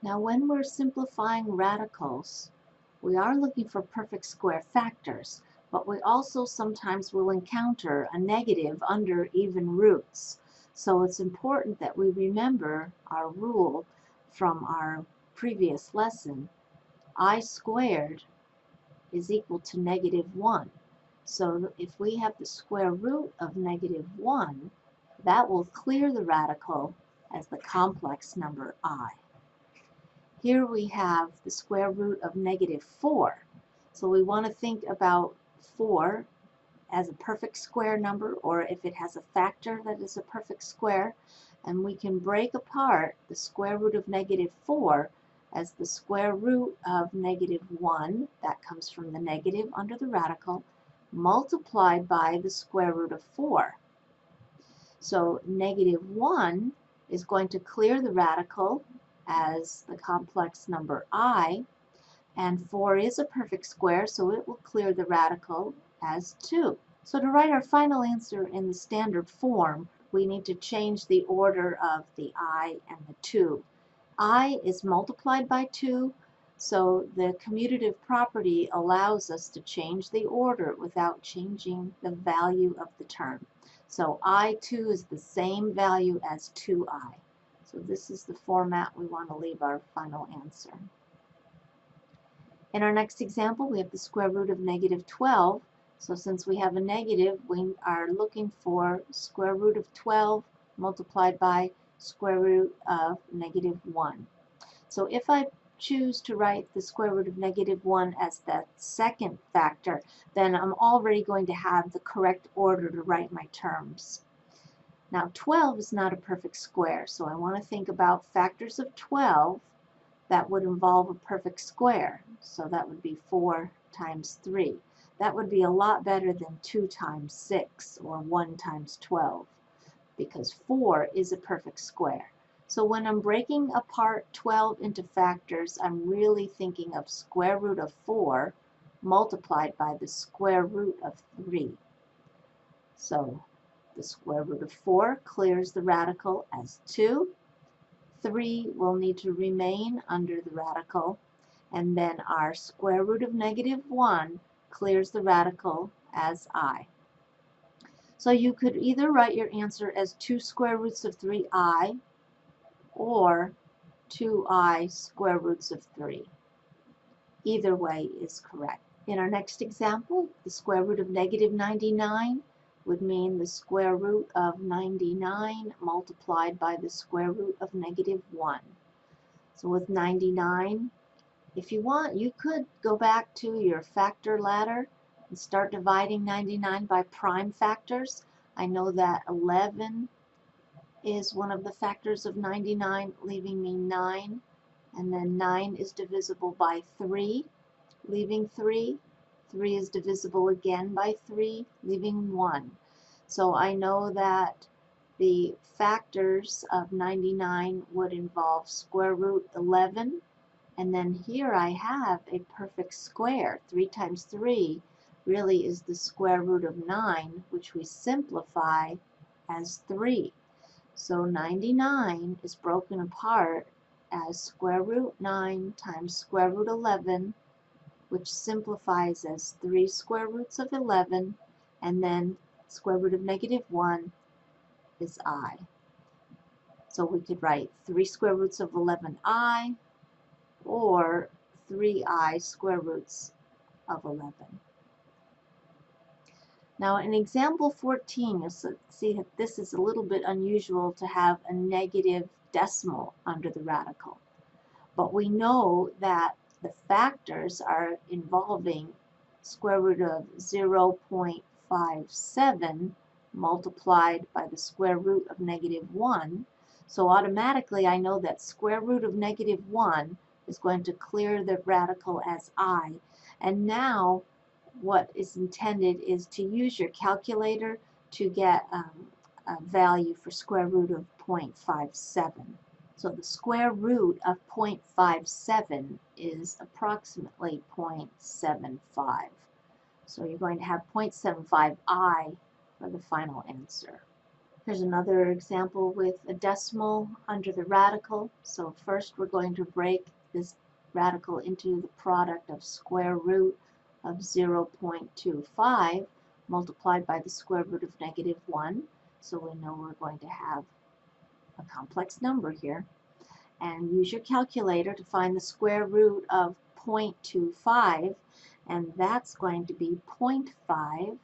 Now when we're simplifying radicals, we are looking for perfect square factors, but we also sometimes will encounter a negative under even roots. So it's important that we remember our rule from our previous lesson. I squared is equal to -1. So if we have the square root of -1, that will clear the radical as the complex number I. Here we have the square root of -4. So we want to think about 4 as a perfect square number, or if it has a factor that is a perfect square. And we can break apart the square root of -4 as the square root of -1, that comes from the negative under the radical, multiplied by the square root of 4. So -1 is going to clear the radical as the complex number I, and 4 is a perfect square, so it will clear the radical as 2. So to write our final answer in the standard form, we need to change the order of the I and the 2. I is multiplied by 2, so the commutative property allows us to change the order without changing the value of the term. So I2 is the same value as 2I. So this is the format we want to leave our final answer. In our next example, we have the square root of -12. So since we have a negative, we are looking for square root of 12 multiplied by square root of -1. So if I choose to write the square root of -1 as the second factor, then I'm already going to have the correct order to write my terms. Now 12 is not a perfect square, so I want to think about factors of 12 that would involve a perfect square. So that would be 4 times 3. That would be a lot better than 2 times 6 or 1 times 12, because 4 is a perfect square. So when I'm breaking apart 12 into factors, I'm really thinking of square root of 4 multiplied by the square root of 3. So the square root of 4 clears the radical as 2. 3 will need to remain under the radical, and then our square root of -1 clears the radical as I. So you could either write your answer as 2 square roots of 3I or 2I square roots of 3. Either way is correct. In our next example, the square root of -99 would mean the square root of 99 multiplied by the square root of -1. So with 99, if you want, you could go back to your factor ladder and start dividing 99 by prime factors. I know that 11 is one of the factors of 99, leaving me 9. And then 9 is divisible by 3, leaving 3. 3 is divisible again by 3, leaving 1. So I know that the factors of 99 would involve square root 11. And then here I have a perfect square. 3 times 3 really is the square root of 9, which we simplify as 3. So 99 is broken apart as square root 9 times square root 11, which simplifies as 3 square roots of 11, and then square root of -1 is I. So we could write 3 square roots of 11I or 3I square roots of 11. Now in example 14, you'll see that this is a little bit unusual to have a negative decimal under the radical. But we know that the factors are involving square root of 0.57 multiplied by the square root of -1. So automatically I know that square root of -1 is going to clear the radical as I. And now what is intended is to use your calculator to get a value for square root of 0.57. So the square root of 0.57 is approximately 0.75. So you're going to have 0.75i for the final answer. Here's another example with a decimal under the radical. So first we're going to break this radical into the product of square root of 0.25 multiplied by the square root of -1. So we know we're going to have a complex number here. And use your calculator to find the square root of 0.25, and that's going to be 0.5.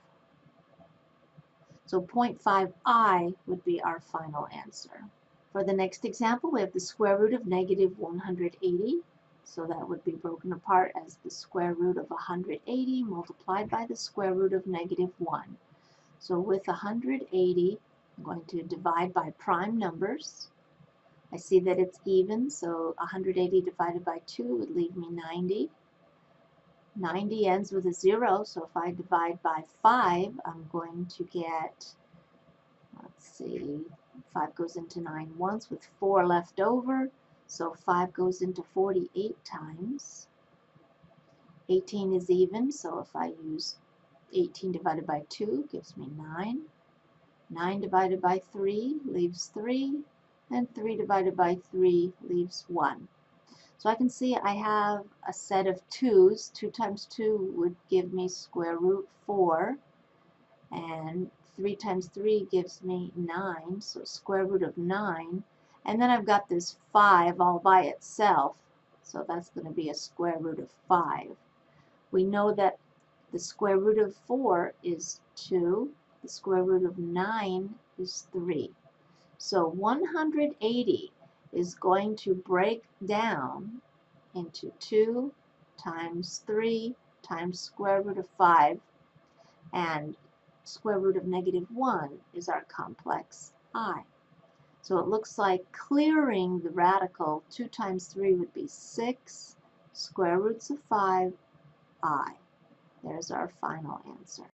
So 0.5i would be our final answer. For the next example, we have the square root of -180. So that would be broken apart as the square root of 180 multiplied by the square root of -1. So with 180, I'm going to divide by prime numbers. I see that it's even, so 180 divided by 2 would leave me 90. 90 ends with a 0, so if I divide by 5, I'm going to get, let's see, 5 goes into 9 once with 4 left over, so 5 goes into 48 times. 18 is even, so if I use 18 divided by 2 gives me 9. 9 divided by 3 leaves 3, and 3 divided by 3 leaves 1. So I can see I have a set of 2's. 2 times 2 would give me square root 4, and 3 times 3 gives me 9, so square root of 9. And then I've got this 5 all by itself, so that's going to be a square root of 5. We know that the square root of 4 is 2, the square root of 9 is 3. So 180 is going to break down into 2 times 3 times square root of 5, and square root of -1 is our complex I. So it looks like clearing the radical, 2 times 3 would be 6, square roots of 5, I. There's our final answer.